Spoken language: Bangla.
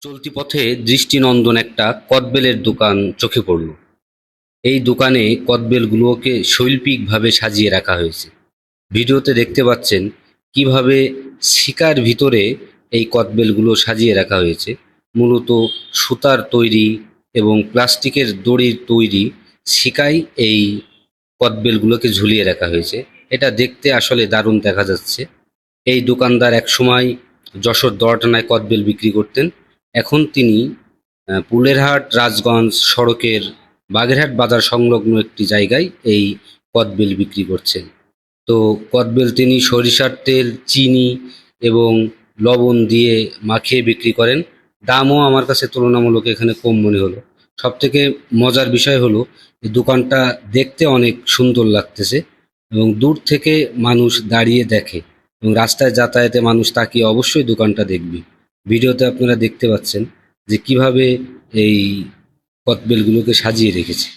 চলতি পথে দৃষ্টিনন্দন একটা কদবেলের দোকান চোখে পড়ল। এই দোকানে কদবেলগুলোকে শৈল্পিকভাবে সাজিয়ে রাখা হয়েছে। ভিডিওতে দেখতে পাচ্ছেন কিভাবে শিকার ভিতরে এই কদবেলগুলো সাজিয়ে রাখা হয়েছে। মূলত সুতার তৈরি এবং প্লাস্টিকের দড়ির তৈরি শিকায় এই কদবেলগুলোকে ঝুলিয়ে রাখা হয়েছে। এটা দেখতে আসলে দারুণ দেখা যাচ্ছে। এই দোকানদার একসময় যশোর দড়টানায় কদবেল বিক্রি করতেন। এখন তিনি পুলেরহাট রাজগঞ্জ সড়কের বাগেরহাট বাজার সংলগ্ন একটি জায়গায় এই কদবেল বিক্রি করছেন। তো কদবেল তিনি সরিষার তেল, চিনি এবং লবণ দিয়ে মাখিয়ে বিক্রি করেন। দামও আমার কাছে তুলনামূলক এখানে কম মনে হলো। সবথেকে মজার বিষয় হলো এই দোকানটা দেখতে অনেক সুন্দর লাগতেছে এবং দূর থেকে মানুষ দাঁড়িয়ে দেখে এবং রাস্তায় যাতায়াতে মানুষ তাকিয়ে অবশ্যই দোকানটা দেখবে। ভিডিওতে আপনারা দেখতে পাচ্ছেন যে কিভাবে এই কদবেলগুলোকে সাজিয়ে রেখেছে।